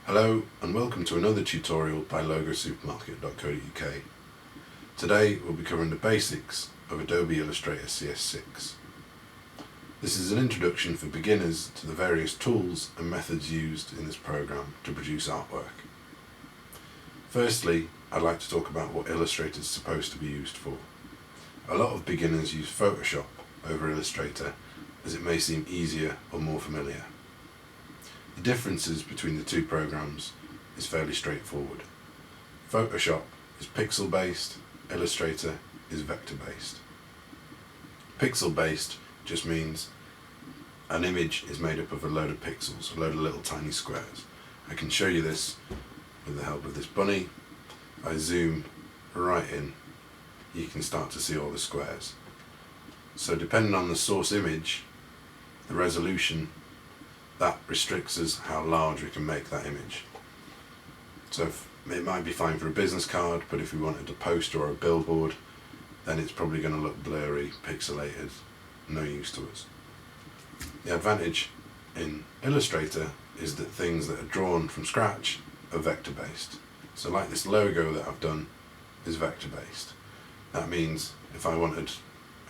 Hello and welcome to another tutorial by logosupermarket.co.uk. Today we'll be covering the basics of Adobe Illustrator CS6. This is an introduction for beginners to the various tools and methods used in this program to produce artwork. Firstly, I'd like to talk about what Illustrator is supposed to be used for. A lot of beginners use Photoshop over Illustrator as it may seem easier or more familiar. The differences between the two programs is fairly straightforward. Photoshop is pixel based, Illustrator is vector based. Pixel based just means an image is made up of a load of pixels, a load of little tiny squares. I can show you this with the help of this bunny. If I zoom right in, you can start to see all the squares. So depending on the source image, the resolution, that restricts us how large we can make that image. So it might be fine for a business card, but if we wanted a poster or a billboard, then it's probably going to look blurry, pixelated, no use to us. The advantage in Illustrator is that things that are drawn from scratch are vector based. So like this logo that I've done is vector based. That means if I wanted it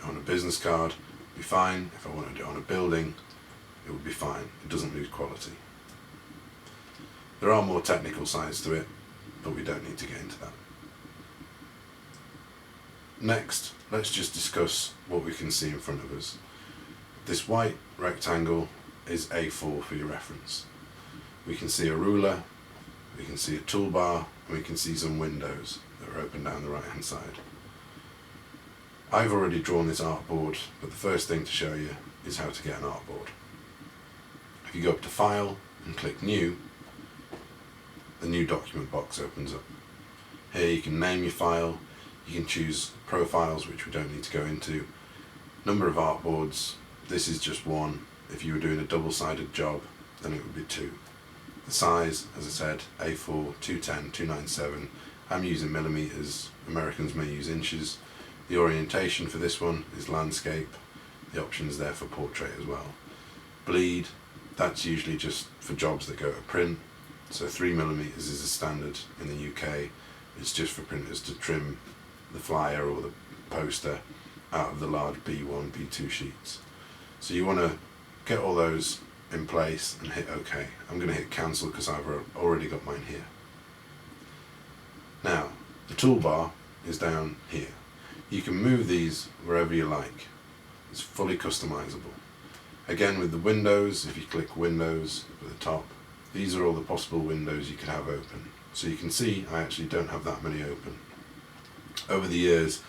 on a business card, it'd be fine. If I wanted it on a building, it would be fine. It doesn't lose quality. There are more technical sides to it, but we don't need to get into that. Next, let's just discuss what we can see in front of us. This white rectangle is A4 for your reference. We can see a ruler, we can see a toolbar, and we can see some windows that are open down the right hand side. I've already drawn this artboard, but the first thing to show you is how to get an artboard. If you go up to File and click New, the New Document box opens up. Here you can name your file, you can choose profiles, which we don't need to go into, number of artboards, this is just one. If you were doing a double-sided job, then it would be 2. The size, as I said, A4, 210, 297. I'm using millimeters, Americans may use inches. The orientation for this one is landscape. The option's there for portrait as well. Bleed, that's usually just for jobs that go to print. So 3mm is a standard in the UK. It's just for printers to trim the flyer or the poster out of the large B1, B2 sheets. So you want to get all those in place and hit OK. I'm going to hit cancel because I've already got mine here. Now, the toolbar is down here. You can move these wherever you like. It's fully customizable. Again, with the windows, if you click Windows at the top, these are all the possible windows you could have open. So you can see I actually don't have that many open. Over the years,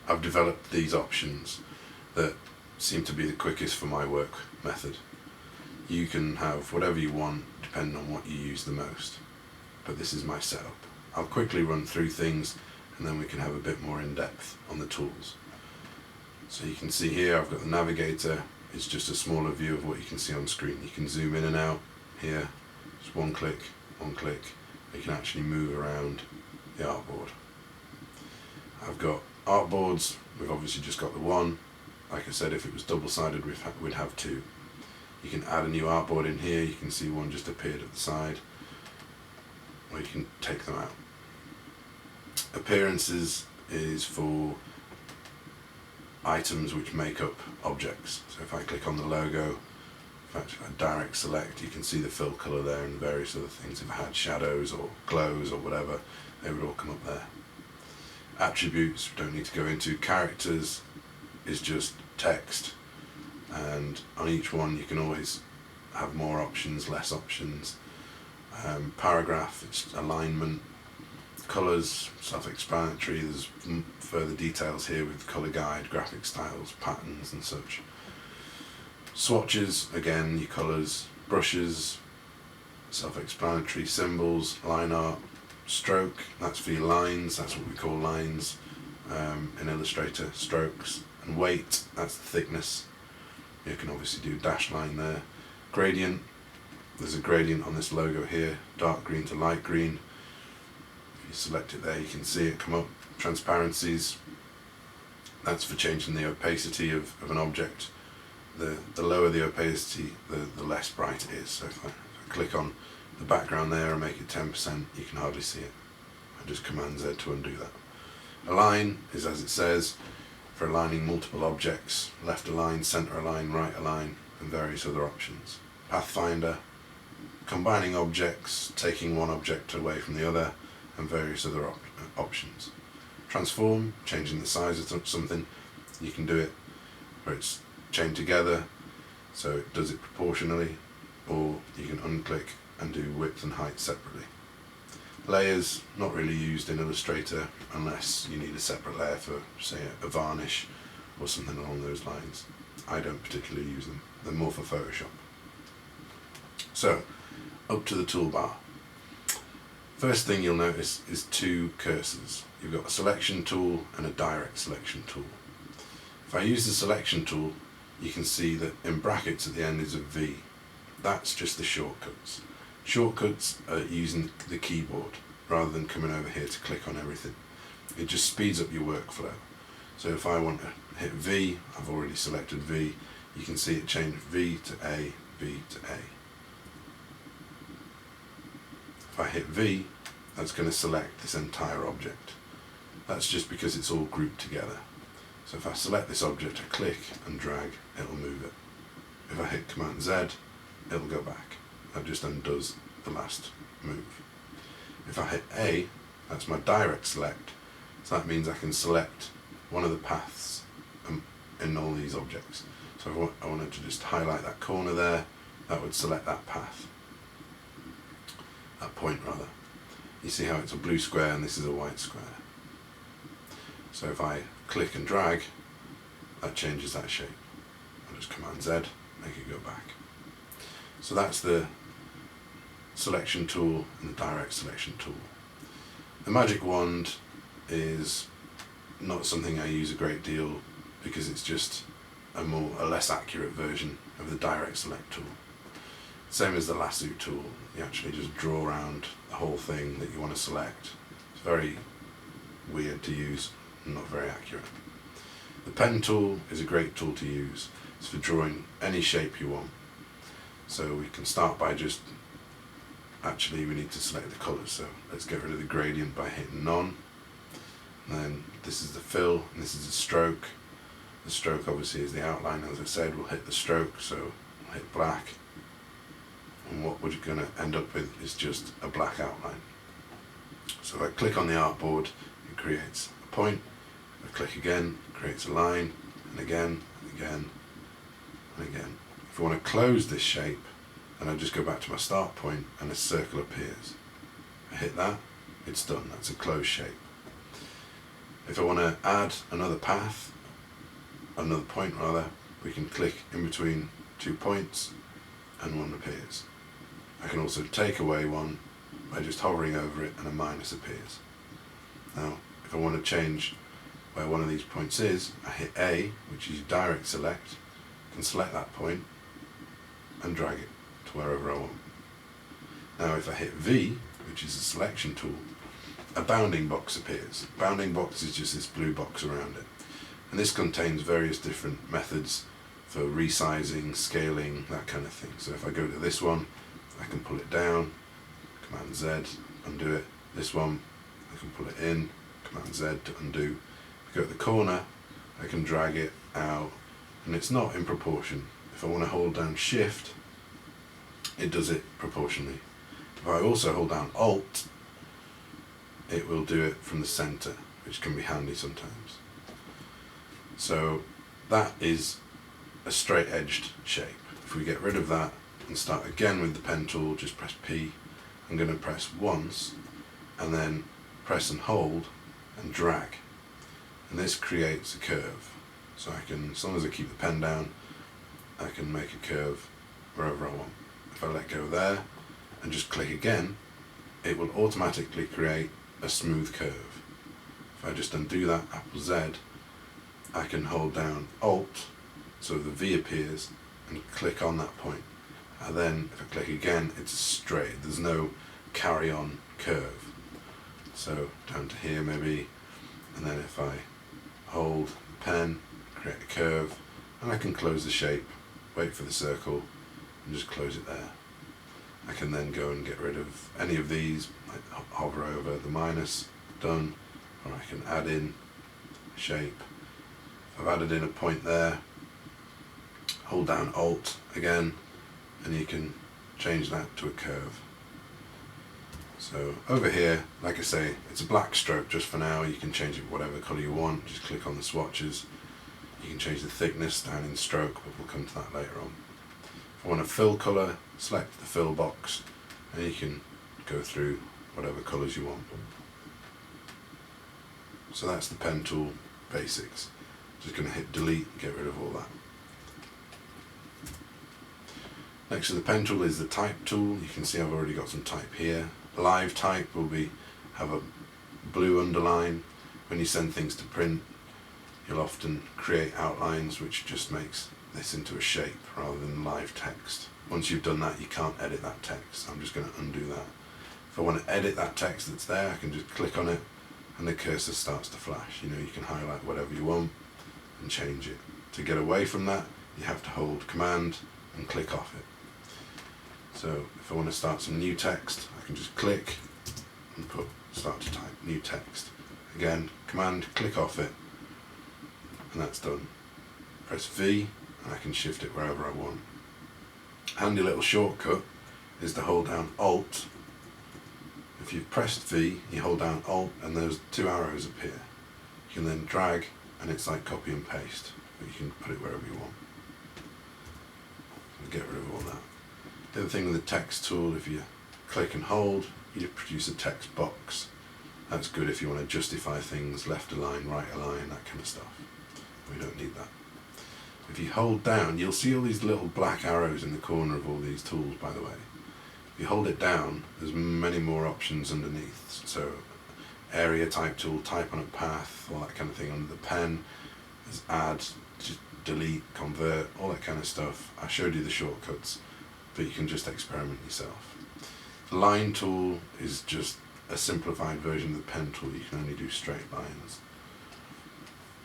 I've developed these options that seem to be the quickest for my work method. You can have whatever you want depending on what you use the most, but this is my setup. I'll quickly run through things and then we can have a bit more in depth on the tools. So you can see here I've got the Navigator. It's just a smaller view of what you can see on screen. You can zoom in and out here, just one click. You can actually move around the artboard. I've got artboards, we've obviously just got the one. Like I said, if it was double-sided we'd have 2. You can add a new artboard in here, you can see one just appeared at the side, or you can take them out. Appearances is for items which make up objects. So if I click on the logo, if I direct select, you can see the fill colour there and various other things. If I had shadows or glows or whatever, they would all come up there. Attributes, we don't need to go into. Characters is just text, and on each one you can always have more options, less options. Paragraph, it's alignment. Colours, self-explanatory. There's further details here with colour guide, graphic styles, patterns and such. Swatches, again, your colours. Brushes, self-explanatory. Symbols, line art. Stroke, that's for your lines, that's what we call lines in Illustrator. Strokes. And weight, that's the thickness. You can obviously do dash line there. Gradient, there's a gradient on this logo here, dark green to light green. You select it there, you can see it come up. Transparencies, that's for changing the opacity of an object. The lower the opacity, the less bright it is. So if I click on the background there and make it 10%, you can hardly see it. I just Command Z to undo that. Align is as it says, for aligning multiple objects, left align, center align, right align, and various other options. Pathfinder, combining objects, taking one object away from the other, and various other options. Transform, changing the size of something, you can do it where it's chained together, so it does it proportionally, or you can unclick and do width and height separately. Layers, not really used in Illustrator unless you need a separate layer for, say, a varnish or something along those lines. I don't particularly use them, they're more for Photoshop. So, up to the toolbar. First thing you'll notice is two cursors. You've got a selection tool and a direct selection tool. If I use the selection tool, you can see that in brackets at the end is a V. That's just the shortcuts. Shortcuts are using the keyboard rather than coming over here to click on everything. It just speeds up your workflow. So if I want to hit V, I've already selected V, you can see it change V to A, V to A. If I hit V, that's going to select this entire object. That's just because it's all grouped together. So if I select this object, I click and drag, it'll move it. If I hit Command Z, it'll go back. That just undoes the last move. If I hit A, that's my direct select, so that means I can select one of the paths in all these objects. So if I wanted to just highlight that corner there, that would select that path. That point rather. You see how it's a blue square and this is a white square. So if I click and drag, that changes that shape. I'll just Command Z, make it go back. So that's the selection tool and the direct selection tool. The magic wand is not something I use a great deal because it's just a less accurate version of the direct select tool. Same as the lasso tool, you actually just draw around the whole thing that you want to select. It's very weird to use and not very accurate. The pen tool is a great tool to use. It's for drawing any shape you want. So we can start by just, actually we need to select the colours, so let's get rid of the gradient by hitting none. And then this is the fill and this is the stroke. The stroke obviously is the outline, as I said, we'll hit the stroke, so we'll hit black. And what we're going to end up with is just a black outline. So if I click on the artboard, it creates a point. If I click again, it creates a line, and again, and again, and again. If I want to close this shape, then I just go back to my start point and a circle appears. I hit that, it's done, that's a closed shape. If I want to add another path, another point rather, we can click in between 2 points and one appears. I can also take away one by just hovering over it and a minus appears. Now, if I want to change where one of these points is, I hit A, which is direct select, I can select that point and drag it to wherever I want. Now if I hit V, which is a selection tool, a bounding box appears. Bounding box is just this blue box around it. And this contains various different methods for resizing, scaling, that kind of thing. So if I go to this one, I can pull it down, Command Z, undo it. This one, I can pull it in, Command Z to undo. If I go to the corner, I can drag it out, and it's not in proportion. If I want to hold down Shift, it does it proportionally. If I also hold down Alt, it will do it from the center, which can be handy sometimes. So that is a straight-edged shape. If we get rid of that and start again with the pen tool, just press P. I'm going to press once and then press and hold and drag. And this creates a curve. So I can, as long as I keep the pen down, I can make a curve wherever I want. If I let go there and just click again, it will automatically create a smooth curve. If I just undo that, Apple Z, I can hold down Alt, so the V appears, and click on that point. And then if I click again, it's straight. There's no carry-on curve. So down to here maybe, and then if I hold the pen, create a curve, and I can close the shape, wait for the circle, and just close it there. I can then go and get rid of any of these, like hover over the minus, done, or I can add in a shape. I've added in a point there, hold down Alt again, and you can change that to a curve. So over here, like I say, it's a black stroke just for now. You can change it whatever colour you want. Just click on the swatches. You can change the thickness down in stroke, but we'll come to that later on. If I want a fill colour, select the fill box, and you can go through whatever colours you want. So that's the pen tool basics. Just going to hit delete and get rid of all that. Next to the pen tool is the type tool. You can see I've already got some type here. Live type will have a blue underline. When you send things to print, you'll often create outlines, which just makes this into a shape rather than live text. Once you've done that, you can't edit that text. I'm just going to undo that. If I want to edit that text that's there, I can just click on it and the cursor starts to flash. You know, you can highlight whatever you want and change it. To get away from that, you have to hold Command and click off it. So if I want to start some new text, I can just click and start to type new text. Again, Command, click off it, and that's done. Press V and I can shift it wherever I want. Handy little shortcut is to hold down Alt. If you've pressed V, you hold down Alt and those two arrows appear. You can then drag and it's like copy and paste, but you can put it wherever you want. So get rid of all that. The other thing with the text tool, if you click and hold, you produce a text box. That's good if you want to justify things, left align, right align, that kind of stuff. We don't need that. If you hold down, you'll see all these little black arrows in the corner of all these tools, by the way. If you hold it down, there's many more options underneath. So area type tool, type on a path, all that kind of thing under the pen. There's add, delete, convert, all that kind of stuff. I showed you the shortcuts, but you can just experiment yourself. The line tool is just a simplified version of the pen tool. You can only do straight lines.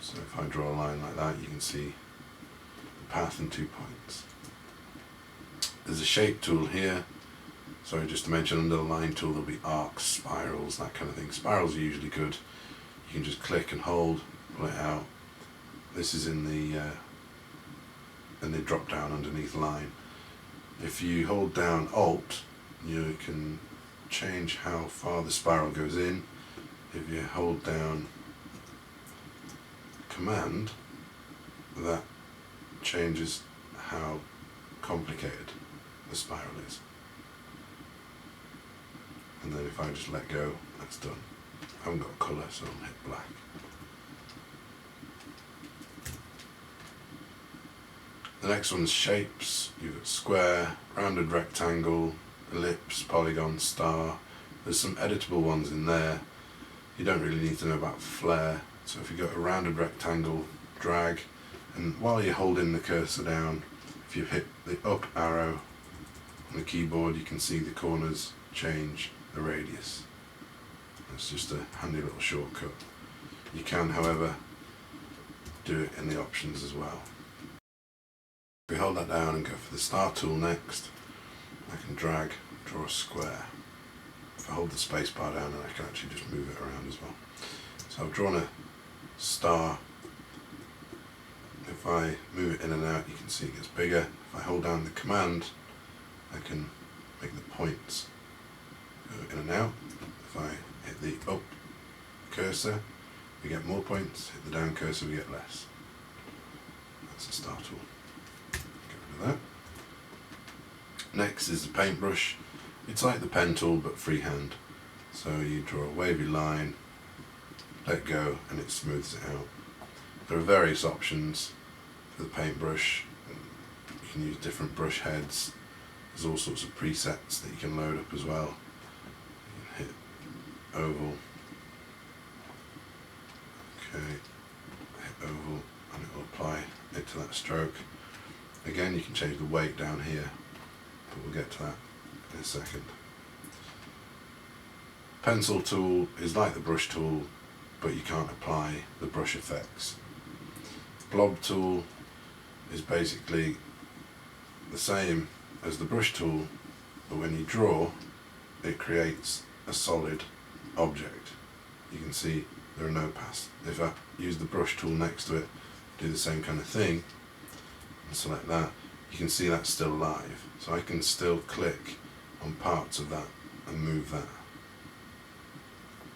So if I draw a line like that, you can see the path and 2 points. There's a shape tool here. Sorry, just to mention, under the line tool there'll be arcs, spirals, that kind of thing. Spirals are usually good. You can just click and hold, pull it out. This is in the drop down underneath line. If you hold down Alt, you can change how far the spiral goes in. If you hold down Command, that changes how complicated the spiral is. And then if I just let go, that's done. I haven't got colour, so I'll hit black. The next one's shapes. You've got square, rounded rectangle, ellipse, polygon, star. There's some editable ones in there. You don't really need to know about flare. So if you got a rounded rectangle, drag, and while you're holding the cursor down, if you hit the up arrow on the keyboard, you can see the corners change the radius. It's just a handy little shortcut. You can, however, do it in the options as well. If we hold that down and go for the star tool next, I can drag, draw a square. If I hold the space bar down, then I can actually just move it around as well. So I've drawn a star. If I move it in and out, you can see it gets bigger. If I hold down the Command, I can make the points go in and out. If I hit the up cursor, we get more points. Hit the down cursor, we get less. That's the star tool. Get rid of that. Next is the paintbrush. It's like the pen tool but freehand. So you draw a wavy line, let go, and it smooths it out. There are various options for the paintbrush. You can use different brush heads. There's all sorts of presets that you can load up as well. You can hit oval. Okay, hit oval and it will apply it to that stroke. Again, you can change the weight down here, but we'll get to that in a second. Pencil tool is like the brush tool, but you can't apply the brush effects. Blob tool is basically the same as the brush tool, but when you draw, it creates a solid object. You can see there are no paths. If I use the brush tool next to it, do the same kind of thing, and select that, you can see that's still live. So I can still click on parts of that and move that.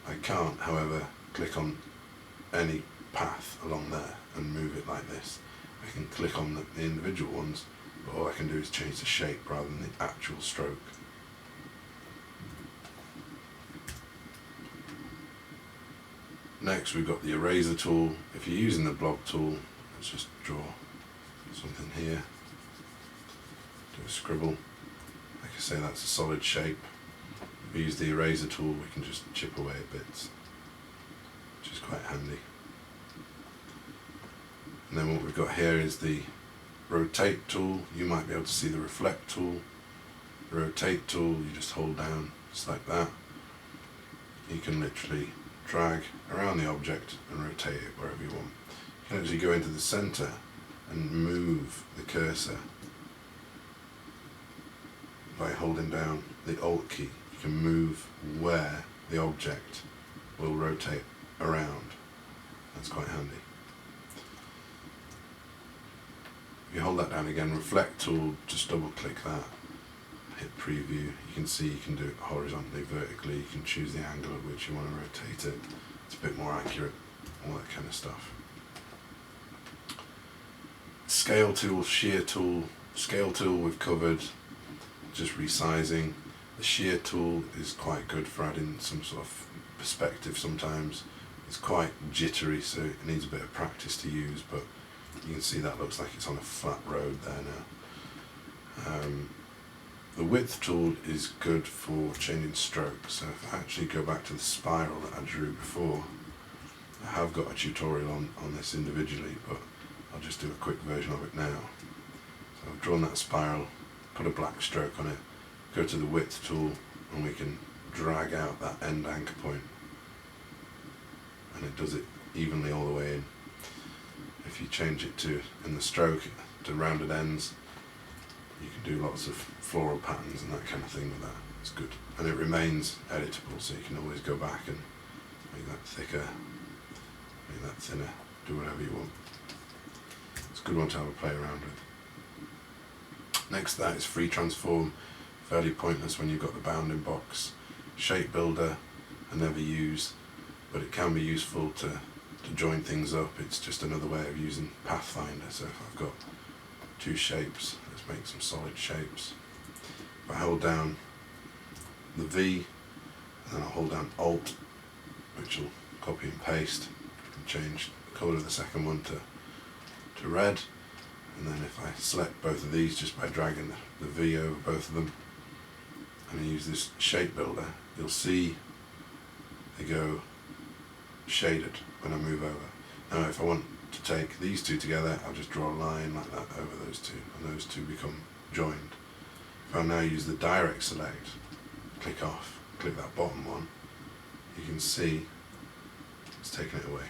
I can't, however, click on any path along there and move it like this. I can click on the individual ones, but all I can do is change the shape rather than the actual stroke. Next we've got the eraser tool. If you're using the block tool, let's just draw something here, do a scribble. Like I say, that's a solid shape. If we use the eraser tool, we can just chip away at bits, which is quite handy. And then what we've got here is the rotate tool. You might be able to see the reflect tool. The rotate tool, you just hold down just like that. You can literally drag around the object and rotate it wherever you want. You can actually go into the center and move the cursor by holding down the Alt key. You can move where the object will rotate around. That's quite handy. If you hold that down again, reflect tool, just double click that, hit preview. You can see you can do it horizontally, vertically. You can choose the angle at which you want to rotate it. It's a bit more accurate, all that kind of stuff. Scale tool, shear tool. Scale tool we've covered, just resizing. The shear tool is quite good for adding some sort of perspective sometimes. It's quite jittery, so it needs a bit of practice to use, but you can see that looks like it's on a flat road there now. The width tool is good for changing strokes. So if I actually go back to the spiral that I drew before, I have got a tutorial on this individually, but I'll just do a quick version of it now. So I've drawn that spiral, put a black stroke on it, go to the width tool, and we can drag out that end anchor point, and it does it evenly all the way in. If you change it to, in the stroke, to rounded ends, you can do lots of floral patterns and that kind of thing with that. It's good. And it remains editable, so you can always go back and make that thicker, make that thinner, do whatever you want. It's a good one to have a play around with. Next to that is free transform. Fairly pointless when you've got the bounding box. Shape builder, I never use, but it can be useful to join things up. It's just another way of using Pathfinder. So if I've got two shapes, let's make some solid shapes. If I hold down the V, and then I'll hold down Alt, which will copy and paste, and change the colour of the second one to red. And then if I select both of these just by dragging the V over both of them, and I use this shape builder, you'll see they go shaded when I move over. Now if I want to take these two together, I'll just draw a line like that over those two, and those two become joined. If I now use the direct select, click off, click that bottom one, you can see it's taken it away.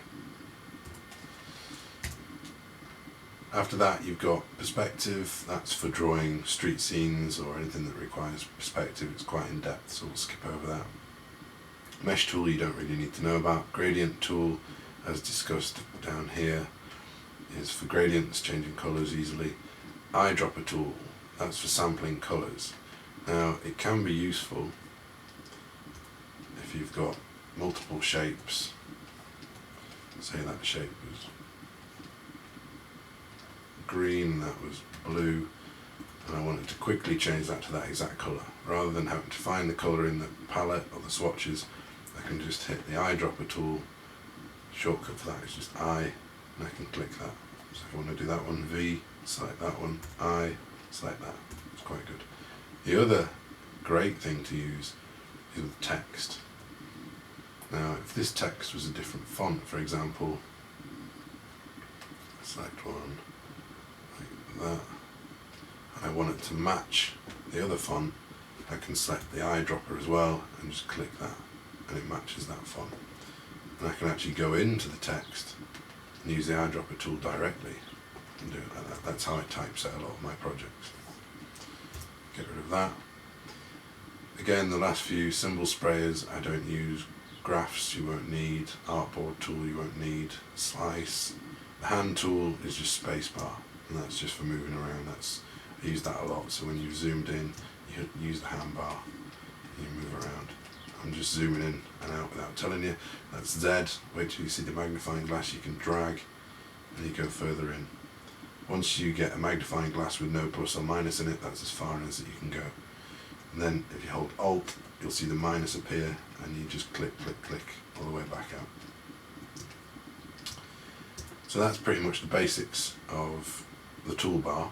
After that you've got perspective. That's for drawing street scenes or anything that requires perspective. It's quite in depth, so we'll skip over that. Mesh tool you don't really need to know about. Gradient tool, as discussed down here, is for gradients, changing colours easily. Eyedropper tool, that's for sampling colours. Now it can be useful if you've got multiple shapes. Say that shape was green, that was blue, and I wanted to quickly change that to that exact colour. Rather than having to find the colour in the palette or the swatches, I can just hit the eyedropper tool. Shortcut for that is just I, and I can click that. So if I want to do that one, V, select that one, I, select that. It's quite good. The other great thing to use is with text. Now if this text was a different font, for example, select one like that, and I want it to match the other font, I can select the eyedropper as well and just click that, and it matches that font. And I can actually go into the text and use the eyedropper tool directly and do it like that. That's how I typeset a lot of my projects. Get rid of that. Again, the last few symbol sprayers I don't use. Graphs you won't need, Artboard tool you won't need, slice. The hand tool is just spacebar, and that's just for moving around. I use that a lot, so when you've zoomed in, you use the hand bar and you move around. I'm just zooming in and out without telling you. That's Z. Wait till you see the magnifying glass, you can drag and you go further in. Once you get a magnifying glass with no plus or minus in it, that's as far in as you can go. And then if you hold Alt, you'll see the minus appear, and you just click, click, click all the way back out. So that's pretty much the basics of the toolbar.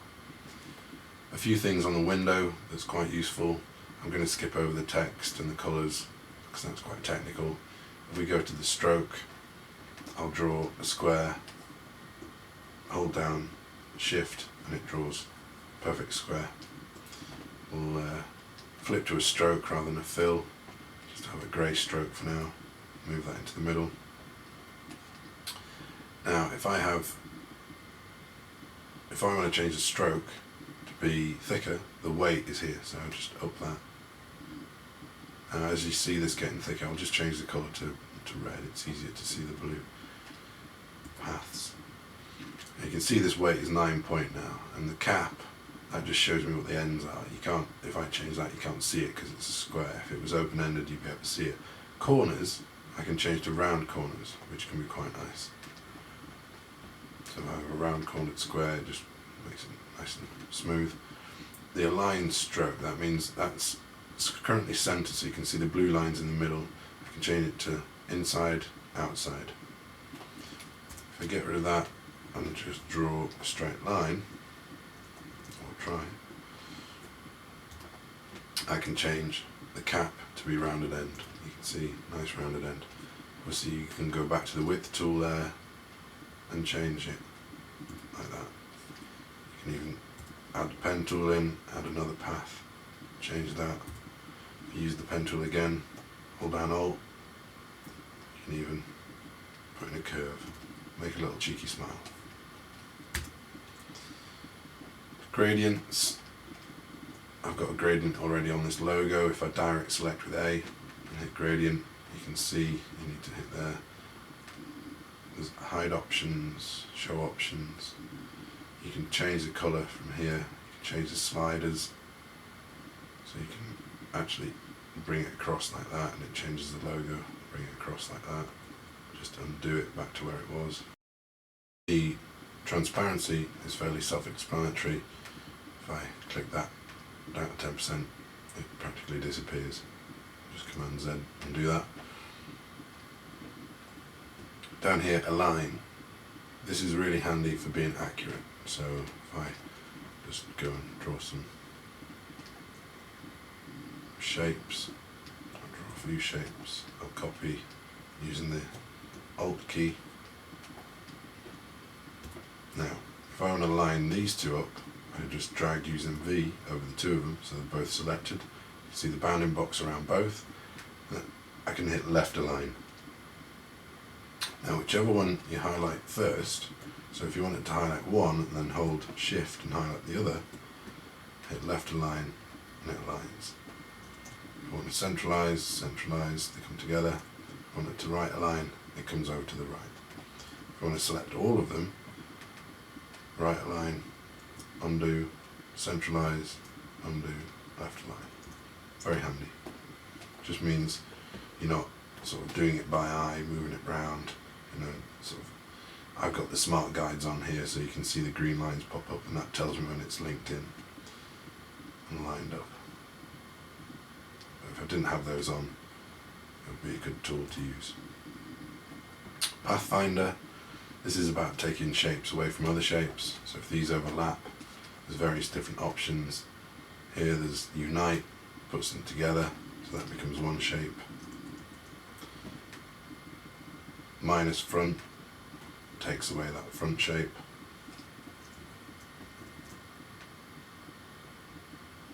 A few things on the window that's quite useful. I'm going to skip over the text and the colours because that's quite technical. If we go to the stroke, I'll draw a square, hold down Shift, and it draws a perfect square. We'll flip to a stroke rather than a fill, just have a grey stroke for now, move that into the middle. Now if I want to change the stroke to be thicker, the weight is here, so I'll just up that. And as you see this getting thicker, I'll just change the colour to red, it's easier to see the blue paths. And you can see this weight is 9 point now, and the cap, that just shows me what the ends are. You can't, if I change that, you can't see it because it's a square. If it was open-ended, you'd be able to see it. Corners, I can change to round corners, which can be quite nice. So if I have a round cornered square, it just makes it nice and smooth. The aligned stroke, that means it's currently centered, so you can see the blue lines in the middle. I can change it to inside, outside. If I get rid of that and just draw a straight line, try, I can change the cap to be rounded end. You can see, nice rounded end. Obviously you can go back to the width tool there and change it like that. You can even add the pen tool in, add another path, change that. If you use the pen tool again, hold down Alt, you can even put in a curve, make a little cheeky smile. Gradients, I've got a gradient already on this logo. If I direct select with A and hit gradient, you can see you need to hit there. There's hide options, show options. You can change the colour from here, you can change the sliders, so you can actually bring it across like that and it changes the logo, bring it across like that, just undo it back to where it was. The transparency is fairly self-explanatory. If I click that down to 10%, it practically disappears. Just Command Z and do that. Down here, align. This is really handy for being accurate. So if I just go and draw some shapes, I'll draw a few shapes, I'll copy using the Alt key. Now, if I want to line these two up, I just drag using V over the two of them so they're both selected. You see the bounding box around both. I can hit left align. Now whichever one you highlight first, so if you wanted to highlight one and then hold Shift and highlight the other, hit left align and it aligns. If you want to centralize, they come together. If you want it to right align, it comes over to the right. If you want to select all of them, right align, undo, centralize, undo, left align. Very handy. Just means you're not sort of doing it by eye, moving it round, you know, sort of. I've got the smart guides on here so you can see the green lines pop up and that tells me when it's linked in and lined up. But if I didn't have those on, it would be a good tool to use. Pathfinder. This is about taking shapes away from other shapes. So if these overlap, there's various different options. Here there's Unite, puts them together, so that becomes one shape. Minus front takes away that front shape.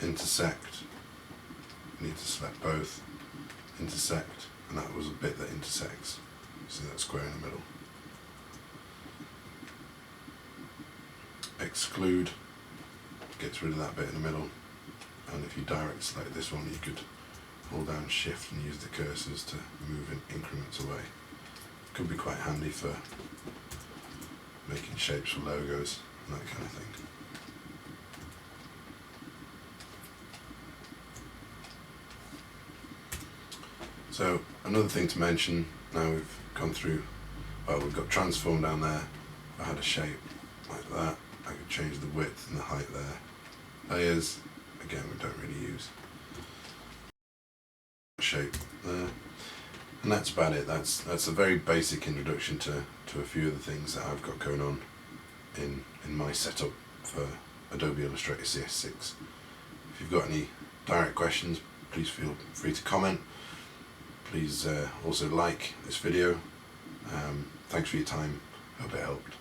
Intersect, you need to select both. Intersect, and that was a bit that intersects. See that square in the middle. Exclude gets rid of that bit in the middle, and if you direct select this one, you could hold down shift and use the cursors to move in increments away. Could be quite handy for making shapes for logos and that kind of thing. So another thing to mention, now we've gone through, well, we've got transform down there. If I had a shape like that, I could change the width and the height there. Layers, again, we don't really use. Shape there. And that's about it. That's a very basic introduction to a few of the things that I've got going on in my setup for Adobe Illustrator CS6. If you've got any direct questions, please feel free to comment. Please also like this video. Thanks for your time. Hope it helped.